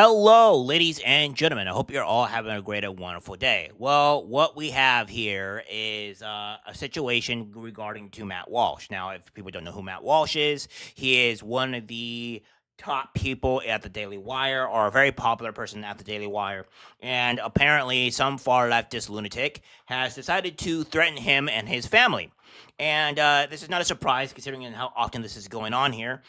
Hello, ladies and gentlemen. I hope you're all having a great and wonderful day. Well, what we have here is a situation regarding to Matt Walsh. Now, if people don't know who Matt Walsh is, he is one of the top people at the Daily Wire, or a very popular person at the Daily Wire. And apparently, some far leftist lunatic has decided to threaten him and his family. And this is not a surprise considering how often this is going on here.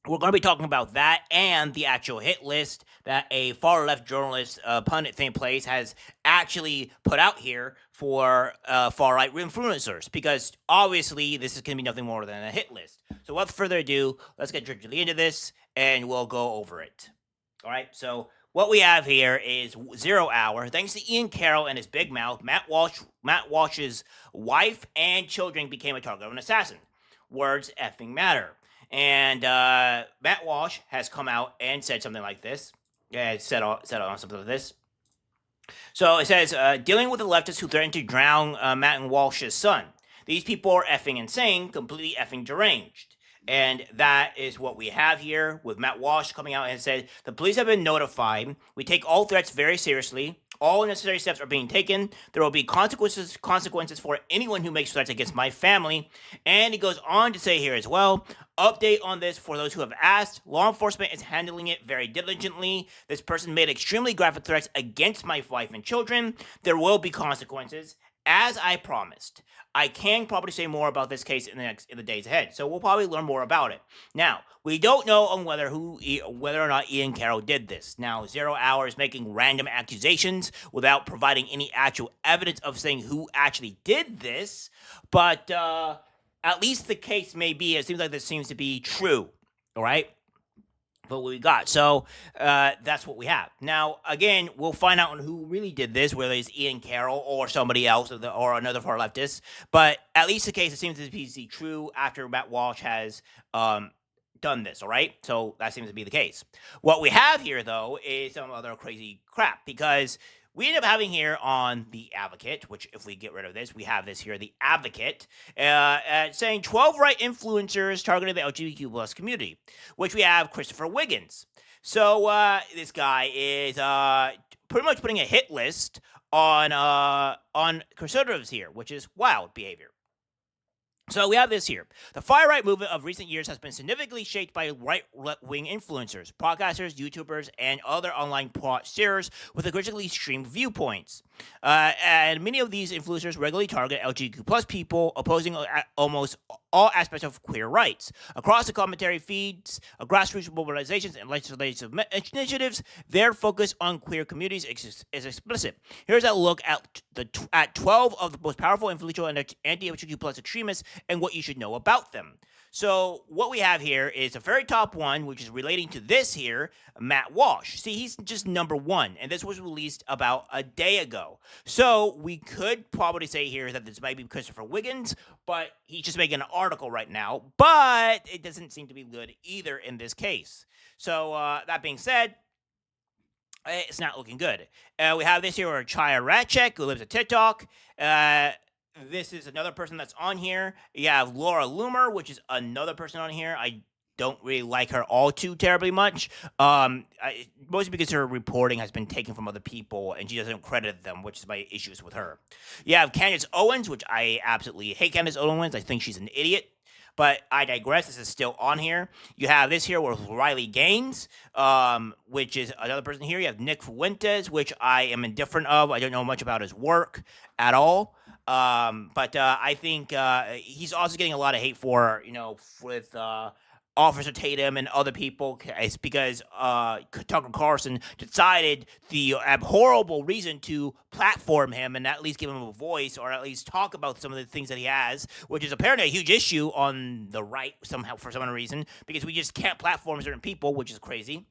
We're going to be talking about that and the actual hit list that a far left journalist, pundit thing place has actually put out here for far right influencers, because obviously this is going to be nothing more than a hit list. So without further ado, let's get directly into this and we'll go over it. All right, so what we have here is 0 Hour. Thanks to Ian Carroll and his big mouth, Matt Walsh's wife and children became a target of an assassin. Words effing matter. And Matt Walsh has come out and said something like this. Yeah, said on something like this. So it says, dealing with the leftists who threatened to drown Matt and Walsh's son. These people are effing insane, completely effing deranged. And that is what we have here with Matt Walsh coming out and said, the police have been notified. We take all threats very seriously. All necessary steps are being taken. There will be consequences for anyone who makes threats against my family. And he goes on to say here as well, update on this for those who have asked. Law enforcement is handling it very diligently. This person made extremely graphic threats against my wife and children. There will be consequences, as I promised. I can probably say more about this case in the days ahead, so we'll probably learn more about it. Now, we don't know on whether or not Ian Carroll did this. Now, 0 Hour is making random accusations without providing any actual evidence of saying who actually did this, but at least the case may be. It seems like this seems to be true. All right. But what we got. So that's what we have. Now, again, we'll find out on who really did this, whether it's Ian Carroll or somebody else or another far leftist. But at least the case, it seems to be true after Matt Walsh has done this, all right? So that seems to be the case. What we have here, though, is some other crazy crap, because we end up having here on The Advocate, which if we get rid of this, we have this here, The Advocate, saying 12 right influencers targeting the LGBTQ plus community, which we have Christopher Wiggins. So this guy is pretty much putting a hit list on conservatives here, which is wild behavior. So we have this here. The far-right movement of recent years has been significantly shaped by right-wing influencers, podcasters, YouTubers, and other online shares with aggressively extreme viewpoints. And many of these influencers regularly target LGBTQ plus people, opposing almost all aspects of queer rights. Across the commentary feeds, grassroots mobilizations, and legislative initiatives, their focus on queer communities is explicit. Here's a look at 12 of the most powerful, influential, and anti-LGBTQ plus extremists and what you should know about them. So what we have here is the very top one, which is relating to this here, Matt Walsh. See, he's just number one, and this was released about a day ago. So we could probably say here that this might be Christopher Wiggins, but he's just making an article right now. But it doesn't seem to be good either in this case. So that being said, it's not looking good. We have this here, Chaya Ratchek, who lives at TikTok. This is another person that's on here. You have Laura Loomer, which is another person on here. I don't really like her all too terribly much. Mostly because her reporting has been taken from other people and she doesn't credit them, which is my issues with her. You have Candace Owens, which I absolutely hate Candace Owens. I think she's an idiot. But I digress. This is still on here. You have this here with Riley Gaines, which is another person here. You have Nick Fuentes, which I am indifferent of. I don't know much about his work at all. But I think he's also getting a lot of hate for, with Officer Tatum and other people. It's because Tucker Carlson decided the abhorrible reason to platform him and at least give him a voice, or at least talk about some of the things that he has, which is apparently a huge issue on the right somehow for some reason, because we just can't platform certain people, which is crazy.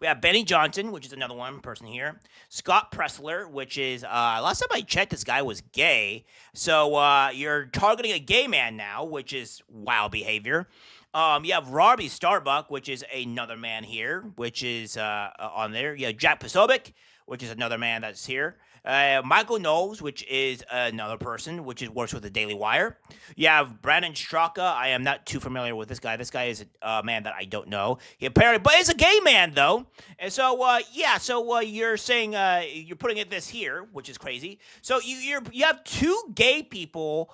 We have Benny Johnson, which is another one person here. Scott Pressler, which is, last time I checked, this guy was gay. So you're targeting a gay man now, which is wild behavior. You have Robbie Starbuck, which is another man here, which is on there. You have Jack Posobiec, which is another man that's here. Michael Knowles, which is another person, which is works with the Daily Wire. You have Brandon Straka. I am not too familiar with this guy. This guy is a man that I don't know. He apparently, but he's a gay man though. And so, yeah. So you're saying you're putting it this here, which is crazy. So you have two gay people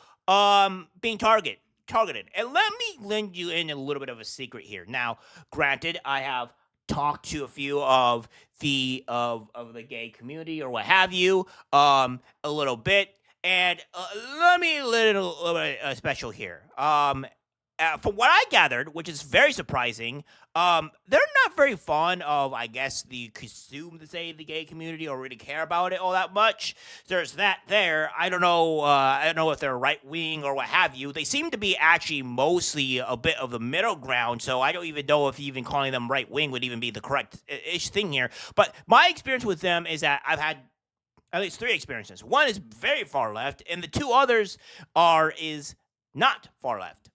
being targeted. And let me lend you in a little bit of a secret here. Now, granted, I have talked to a few of the gay community or what have you a little bit, and let me let it a little bit special here. From what I gathered, which is very surprising, they're not very fond of, I guess, the consume to say the gay community or really care about it all that much. There's that there. I don't know. I don't know if they're right wing or what have you. They seem to be actually mostly a bit of the middle ground. So I don't even know if even calling them right wing would even be the correct ish thing here. But my experience with them is that I've had at least three experiences. One is very far left, and the two others is not far left.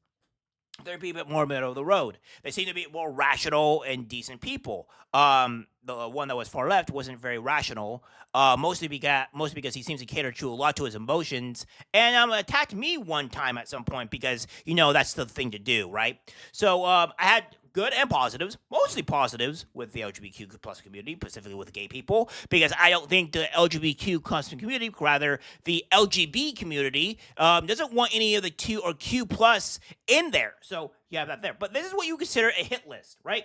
They're a bit more middle of the road. They seem to be more rational and decent people. The one that was far left wasn't very rational, mostly because he seems to cater to a lot to his emotions, and attacked me one time at some point because that's the thing to do, right? So I had good and positives, mostly positives with the LGBTQ plus community, specifically with gay people, because I don't think the LGBTQ plus community, rather the LGB community, doesn't want any of the Q or Q plus in there. So you have that there. But this is what you consider a hit list, right?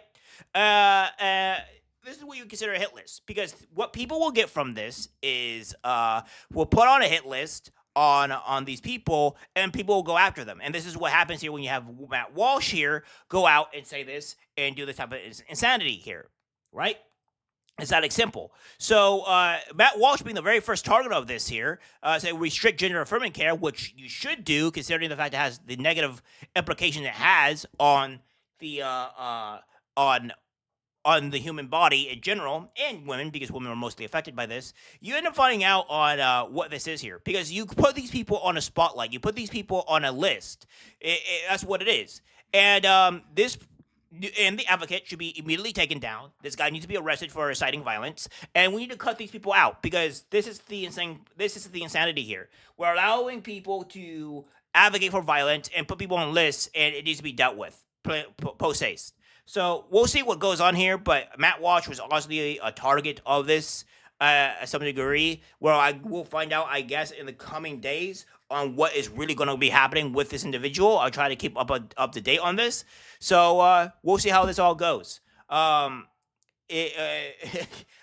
This is what you consider a hit list, because what people will get from this is we'll put on a hit list on these people, and people will go after them. And this is what happens here when you have Matt Walsh here go out and say this and do this type of insanity here, right? It's that simple. So Matt Walsh being the very first target of this here, say restrict gender affirming care, which you should do considering the fact it has the negative implication it has on the on the human body in general, and women, because women are mostly affected by this. You end up finding out on what this is here, because you put these people on a spotlight, you put these people on a list. That's what it is. And the advocate should be immediately taken down. This guy needs to be arrested for inciting violence, and we need to cut these people out, because this is the insanity here. We're allowing people to advocate for violence and put people on lists, and it needs to be dealt with post haste. So we'll see what goes on here, but Matt Walsh was honestly a target of this at some degree, where I will find out, I guess, in the coming days on what is really going to be happening with this individual. I'll try to keep up to date on this. So we'll see how this all goes.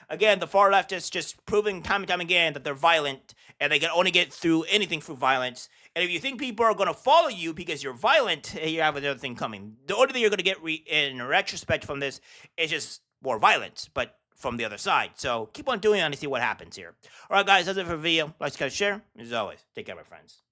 Again, the far leftists just proving time and time again that they're violent, and they can only get through anything through violence. And if you think people are going to follow you because you're violent, you have another thing coming. The only thing you're going to get in retrospect from this is just more violence, but from the other side. So keep on doing it and see what happens here. All right, guys, that's it for the video. Like, subscribe, share. As always, take care, my friends.